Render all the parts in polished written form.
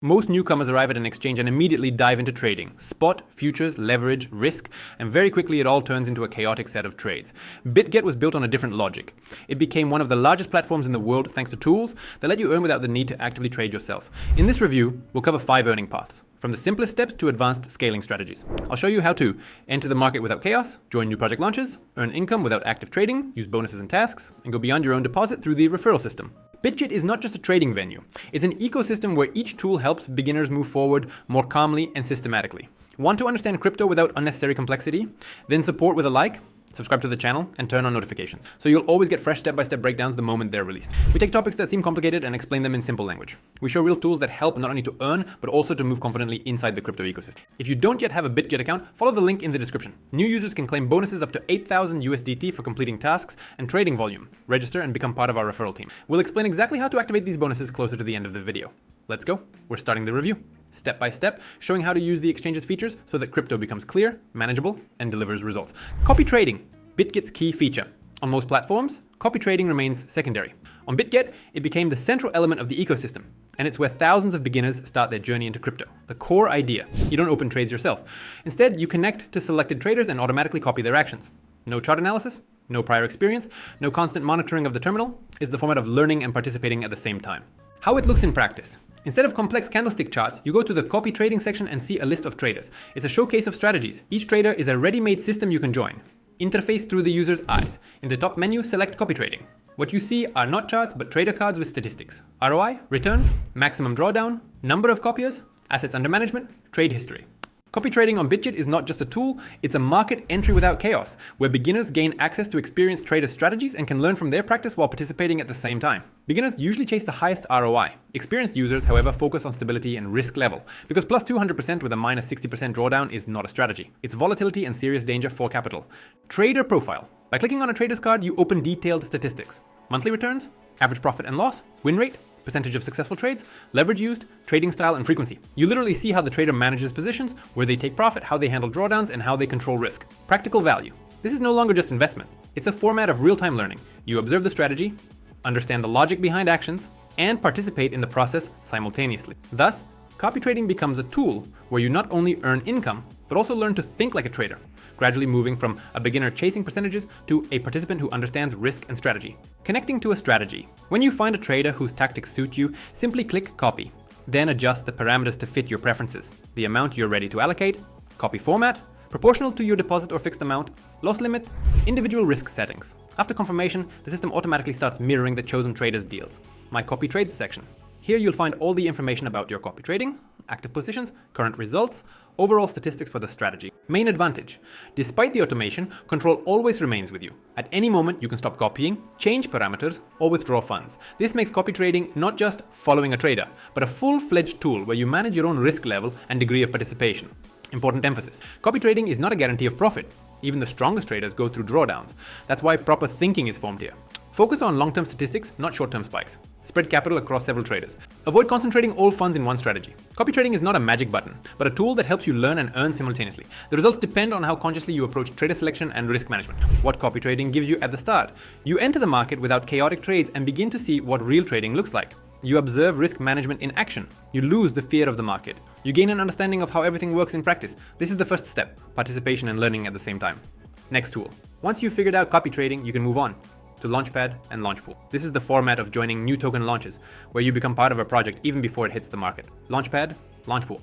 Most newcomers arrive at an exchange and immediately dive into trading. Spot, futures, leverage, risk, and very quickly it all turns into a chaotic set of trades. Bitget was built on a different logic. It became one of the largest platforms in the world thanks to tools that let you earn without the need to actively trade yourself. In this review, we'll cover 5 earning paths, from the simplest steps to advanced scaling strategies. I'll show you how to enter the market without chaos, join new project launches, earn income without active trading, use bonuses and tasks, and go beyond your own deposit through the referral system. Bitget is not just a trading venue. It's an ecosystem where each tool helps beginners move forward more calmly and systematically. Want to understand crypto without unnecessary complexity? Then support with a like, subscribe to the channel, and turn on notifications, so you'll always get fresh step-by-step breakdowns the moment they're released. We take topics that seem complicated and explain them in simple language. We show real tools that help not only to earn, but also to move confidently inside the crypto ecosystem. If you don't yet have a Bitget account, follow the link in the description. New users can claim bonuses up to 8,000 USDT for completing tasks and trading volume. Register and become part of our referral team. We'll explain exactly how to activate these bonuses closer to the end of the video. Let's go. We're starting the review. Step by step, showing how to use the exchange's features so that crypto becomes clear, manageable, and delivers results. Copy trading. Bitget's key feature. On most platforms, copy trading remains secondary. On Bitget, it became the central element of the ecosystem, and it's where thousands of beginners start their journey into crypto. The core idea. You don't open trades yourself. Instead, you connect to selected traders and automatically copy their actions. No chart analysis, no prior experience, no constant monitoring of the terminal. Is the format of learning and participating at the same time. How it looks in practice. Instead of complex candlestick charts, you go to the copy trading section and see a list of traders. It's a showcase of strategies. Each trader is a ready-made system you can join. Interface through the user's eyes. In the top menu, select copy trading. What you see are not charts, but trader cards with statistics. ROI, return, maximum drawdown, number of copiers, assets under management, trade history. Copy trading on Bitget is not just a tool, it's a market entry without chaos, where beginners gain access to experienced trader strategies and can learn from their practice while participating at the same time. Beginners usually chase the highest ROI. Experienced users, however, focus on stability and risk level, because plus 200% with a minus 60% drawdown is not a strategy. It's volatility and serious danger for capital. Trader profile. By clicking on a trader's card, you open detailed statistics. Monthly returns, average profit and loss, win rate, percentage of successful trades, leverage used, trading style, and frequency. You literally see how the trader manages positions, where they take profit, how they handle drawdowns, and how they control risk. Practical value. This is no longer just investment. It's a format of real-time learning. You observe the strategy, understand the logic behind actions, and participate in the process simultaneously. Thus, copy trading becomes a tool where you not only earn income, but also learn to think like a trader, gradually moving from a beginner chasing percentages to a participant who understands risk and strategy. Connecting to a strategy. When you find a trader whose tactics suit you, simply click copy. Then adjust the parameters to fit your preferences. The amount you're ready to allocate, copy format, proportional to your deposit or fixed amount, loss limit, individual risk settings. After confirmation, the system automatically starts mirroring the chosen trader's deals. My copy trades section. Here you'll find all the information about your copy trading, active positions, current results, overall statistics for the strategy. Main advantage. Despite the automation, control always remains with you. At any moment, you can stop copying, change parameters, or withdraw funds. This makes copy trading not just following a trader, but a full-fledged tool where you manage your own risk level and degree of participation. Important emphasis. Copy trading is not a guarantee of profit. Even the strongest traders go through drawdowns. That's why proper thinking is formed here. Focus on long-term statistics, not short-term spikes. Spread capital across several traders. Avoid concentrating all funds in one strategy. Copy trading is not a magic button, but a tool that helps you learn and earn simultaneously. The results depend on how consciously you approach trader selection and risk management. What copy trading gives you at the start. You enter the market without chaotic trades and begin to see what real trading looks like. You observe risk management in action. You lose the fear of the market. You gain an understanding of how everything works in practice. This is the first step, participation and learning at the same time. Next tool. Once you've figured out copy trading, you can move on to Launchpad and Launchpool. This is the format of joining new token launches, where you become part of a project even before it hits the market. Launchpad, Launchpool.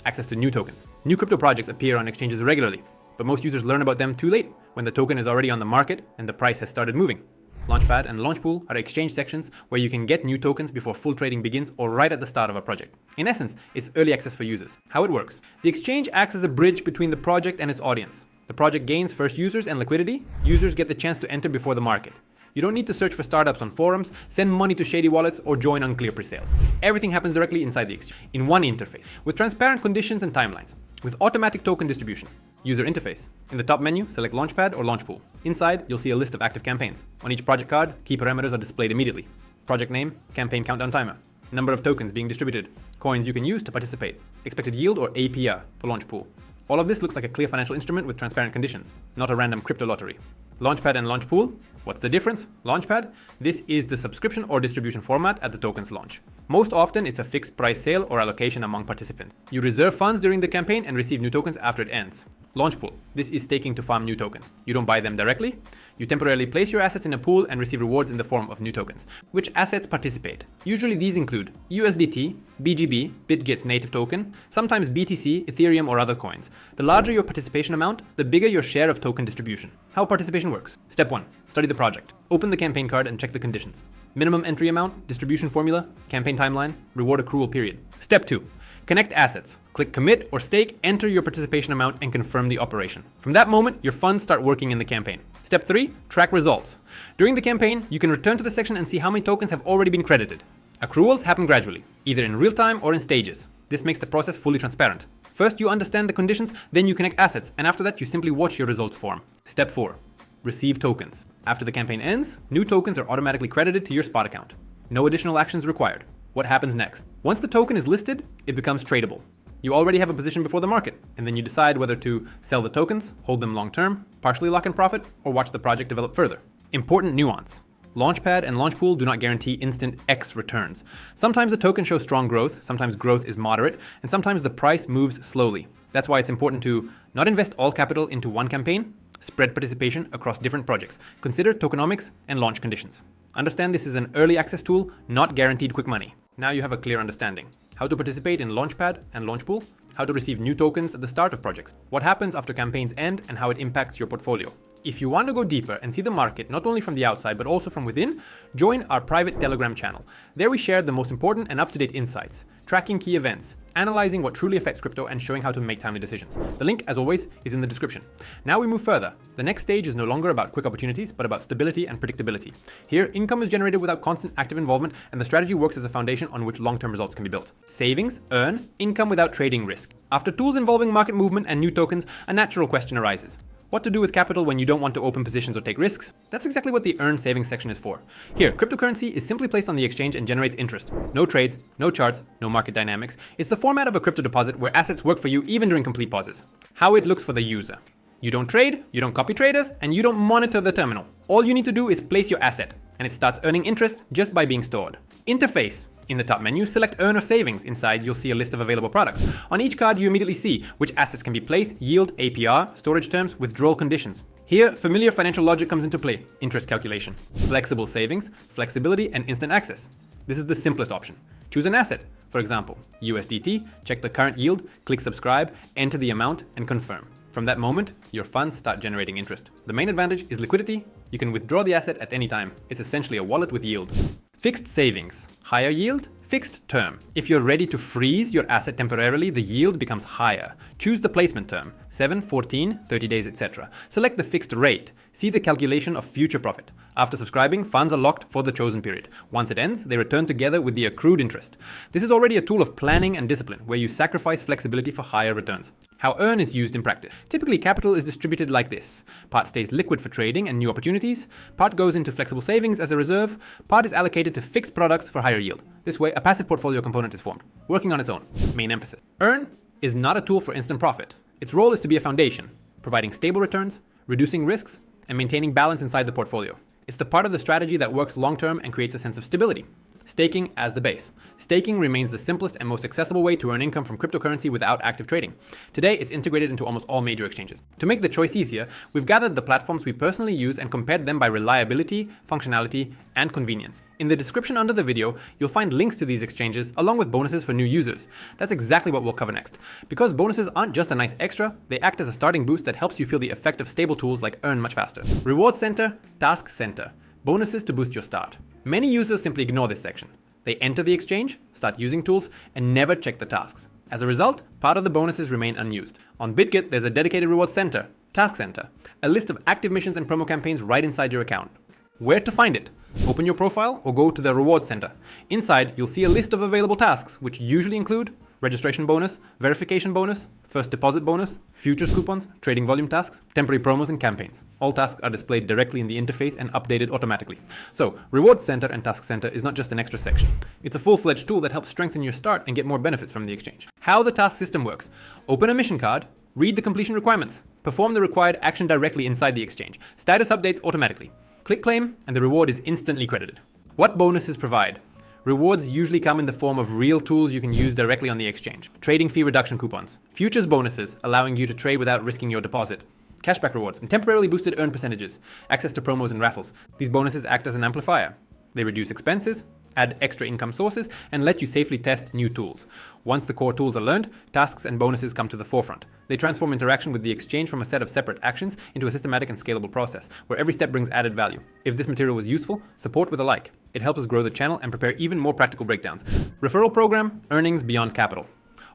Access to new tokens. New crypto projects appear on exchanges regularly, but most users learn about them too late, when the token is already on the market and the price has started moving. Launchpad and Launchpool are exchange sections where you can get new tokens before full trading begins or right at the start of a project. In essence, it's early access for users. How it works. The exchange acts as a bridge between the project and its audience. The project gains first users and liquidity. Users get the chance to enter before the market. You don't need to search for startups on forums, send money to shady wallets, or join unclear pre-sales. Everything happens directly inside the exchange, in one interface, with transparent conditions and timelines, with automatic token distribution. User interface. In the top menu, select Launchpad or Launchpool. Inside, you'll see a list of active campaigns. On each project card, key parameters are displayed immediately. Project name, campaign countdown timer, number of tokens being distributed, coins you can use to participate, expected yield or APR for Launchpool. All of this looks like a clear financial instrument with transparent conditions, not a random crypto lottery. Launchpad and Launchpool. What's the difference? Launchpad, this is the subscription or distribution format at the token's launch. Most often, it's a fixed price sale or allocation among participants. You reserve funds during the campaign and receive new tokens after it ends. Launchpool, this is staking to farm new tokens. You don't buy them directly. You temporarily place your assets in a pool and receive rewards in the form of new tokens. Which assets participate? Usually these include USDT, BGB, Bitget's native token, sometimes BTC, Ethereum or other coins. The larger your participation amount, the bigger your share of token distribution. How participation works. Step 1. Study the project. Open the campaign card and check the conditions. Minimum entry amount, distribution formula, campaign timeline, reward accrual period. Step 2. Connect assets. Click commit or stake, enter your participation amount and confirm the operation. From that moment, your funds start working in the campaign. Step 3. Track results. During the campaign, you can return to the section and see how many tokens have already been credited. Accruals happen gradually, either in real time or in stages. This makes the process fully transparent. First, you understand the conditions, then you connect assets, and after that, you simply watch your results form. Step 4. Receive tokens. After the campaign ends, new tokens are automatically credited to your spot account. No additional actions required. What happens next? Once the token is listed, it becomes tradable. You already have a position before the market, and then you decide whether to sell the tokens, hold them long term, partially lock in profit, or watch the project develop further. Important nuance. Launchpad and Launchpool do not guarantee instant X returns. Sometimes the token shows strong growth, sometimes growth is moderate, and sometimes the price moves slowly. That's why it's important to not invest all capital into one campaign, spread participation across different projects. Consider tokenomics and launch conditions. Understand this is an early access tool, not guaranteed quick money. Now you have a clear understanding. How to participate in Launchpad and Launchpool, how to receive new tokens at the start of projects, what happens after campaigns end, and how it impacts your portfolio. If you want to go deeper and see the market not only from the outside but also from within, join our private Telegram channel. There we share the most important and up-to-date insights, tracking key events, analyzing what truly affects crypto, and showing how to make timely decisions. The link, as always, is in the description. Now we move further. The next stage is no longer about quick opportunities, but about stability and predictability. Here, income is generated without constant active involvement, and the strategy works as a foundation on which long-term results can be built. Savings, earn, income without trading risk. After tools involving market movement and new tokens, a natural question arises. What to do with capital when you don't want to open positions or take risks? That's exactly what the Earn Savings section is for. Here, cryptocurrency is simply placed on the exchange and generates interest. No trades, no charts, no market dynamics. It's the format of a crypto deposit where assets work for you even during complete pauses. How it looks for the user. You don't trade, you don't copy traders, and you don't monitor the terminal. All you need to do is place your asset, and it starts earning interest just by being stored. Interface. In the top menu, select Earn or Savings. Inside, you'll see a list of available products. On each card, you immediately see which assets can be placed, yield, APR, storage terms, withdrawal conditions. Here, familiar financial logic comes into play. Interest calculation, flexible savings, flexibility, and instant access. This is the simplest option. Choose an asset. For example, USDT, check the current yield, click subscribe, enter the amount, and confirm. From that moment, your funds start generating interest. The main advantage is liquidity. You can withdraw the asset at any time. It's essentially a wallet with yield. Fixed savings, higher yield, fixed term. If you're ready to freeze your asset temporarily, the yield becomes higher. Choose the placement term, 7, 14, 30 days, etc. Select the fixed rate. See the calculation of future profit. After subscribing, funds are locked for the chosen period. Once it ends, they return together with the accrued interest. This is already a tool of planning and discipline, where you sacrifice flexibility for higher returns. How Earn is used in practice. Typically, capital is distributed like this. Part stays liquid for trading and new opportunities. Part goes into flexible savings as a reserve. Part is allocated to fixed products for higher yield. This way, a passive portfolio component is formed, working on its own. Main emphasis. Earn is not a tool for instant profit. Its role is to be a foundation, providing stable returns, reducing risks, and maintaining balance inside the portfolio. It's the part of the strategy that works long-term and creates a sense of stability. Staking as the base. Staking remains the simplest and most accessible way to earn income from cryptocurrency without active trading. Today, it's integrated into almost all major exchanges. To make the choice easier, we've gathered the platforms we personally use and compared them by reliability, functionality, and convenience. In the description under the video, you'll find links to these exchanges along with bonuses for new users. That's exactly what we'll cover next. Because bonuses aren't just a nice extra, they act as a starting boost that helps you feel the effect of stable tools like Earn much faster. Reward Center, Task Center. Bonuses to boost your start. Many users simply ignore this section. They enter the exchange, start using tools, and never check the tasks. As a result, part of the bonuses remain unused. On Bitget, there's a dedicated reward center, Task Center, a list of active missions and promo campaigns right inside your account. Where to find it? Open your profile or go to the reward center. Inside, you'll see a list of available tasks, which usually include registration bonus, verification bonus, first deposit bonus, futures coupons, trading volume tasks, temporary promos, and campaigns. All tasks are displayed directly in the interface and updated automatically. So, Reward Center and Task Center is not just an extra section. It's a full-fledged tool that helps strengthen your start and get more benefits from the exchange. How the task system works. Open a mission card, read the completion requirements, Perform the required action directly inside the exchange. Status updates automatically. Click claim and the reward is instantly credited. What bonuses provide? Rewards usually come in the form of real tools you can use directly on the exchange. Trading fee reduction coupons. Futures bonuses, allowing you to trade without risking your deposit. Cashback rewards and temporarily boosted earn percentages. Access to promos and raffles. These bonuses act as an amplifier. They reduce expenses, add extra income sources, and let you safely test new tools. Once the core tools are learned, tasks and bonuses come to the forefront. They transform interaction with the exchange from a set of separate actions into a systematic and scalable process, where every step brings added value. If this material was useful, support with a like. It helps us grow the channel and prepare even more practical breakdowns. Referral program, earnings beyond capital.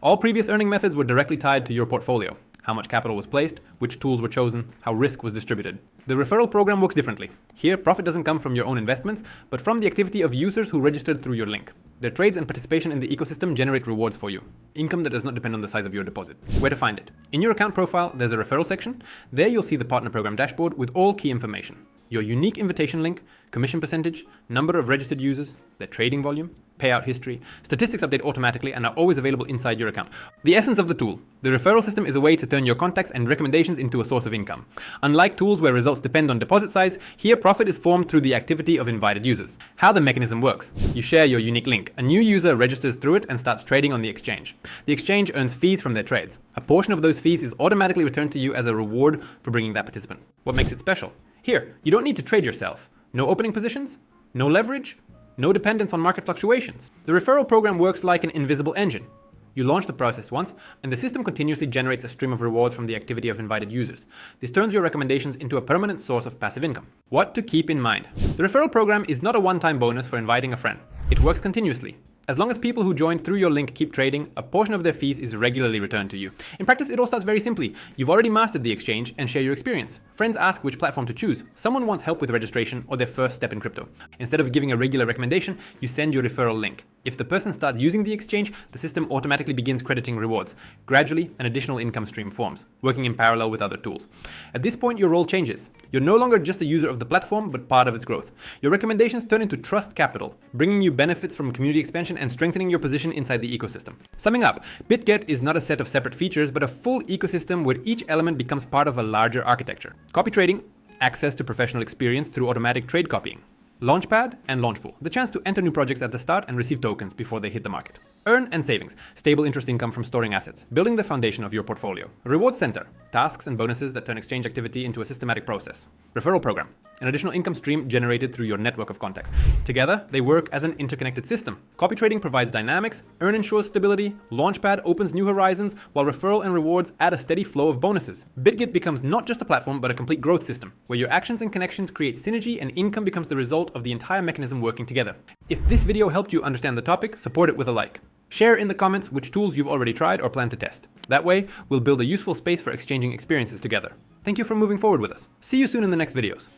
All previous earning methods were directly tied to your portfolio. How much capital was placed, which tools were chosen, how risk was distributed. The referral program works differently. Here, profit doesn't come from your own investments, but from the activity of users who registered through your link. Their trades and participation in the ecosystem generate rewards for you. Income that does not depend on the size of your deposit. Where to find it? In your account profile, there's a referral section. There you'll see the partner program dashboard with all key information. Your unique invitation link, commission percentage, number of registered users, their trading volume, payout history. Statistics update automatically and are always available inside your account. The essence of the tool. The referral system is a way to turn your contacts and recommendations into a source of income. Unlike tools where results depend on deposit size, here profit is formed through the activity of invited users. How the mechanism works. You share your unique link. A new user registers through it and starts trading on the exchange. The exchange earns fees from their trades. A portion of those fees is automatically returned to you as a reward for bringing that participant. What makes it special? Here, you don't need to trade yourself. No opening positions, no leverage, no dependence on market fluctuations. The referral program works like an invisible engine. You launch the process once, and the system continuously generates a stream of rewards from the activity of invited users. This turns your recommendations into a permanent source of passive income. What to keep in mind? The referral program is not a one-time bonus for inviting a friend. It works continuously. As long as people who join through your link keep trading, a portion of their fees is regularly returned to you. In practice, it all starts very simply. You've already mastered the exchange and share your experience. Friends ask which platform to choose. Someone wants help with registration or their first step in crypto. Instead of giving a regular recommendation, you send your referral link. If the person starts using the exchange, the system automatically begins crediting rewards. Gradually, an additional income stream forms, working in parallel with other tools. At this point, your role changes. You're no longer just a user of the platform, but part of its growth. Your recommendations turn into trust capital, bringing you benefits from community expansion and strengthening your position inside the ecosystem. Summing up, Bitget is not a set of separate features, but a full ecosystem where each element becomes part of a larger architecture. Copy trading, access to professional experience through automatic trade copying. Launchpad and Launchpool, the chance to enter new projects at the start and receive tokens before they hit the market. Earn and savings, stable interest income from storing assets, building the foundation of your portfolio. Reward center, tasks and bonuses that turn exchange activity into a systematic process. Referral program, an additional income stream generated through your network of contacts. Together, they work as an interconnected system. Copy trading provides dynamics, earn ensures stability, Launchpad opens new horizons, while referral and rewards add a steady flow of bonuses. Bitget becomes not just a platform, but a complete growth system, where your actions and connections create synergy and income becomes the result of the entire mechanism working together. If this video helped you understand the topic, support it with a like. Share in the comments which tools you've already tried or plan to test. That way, we'll build a useful space for exchanging experiences together. Thank you for moving forward with us. See you soon in the next videos.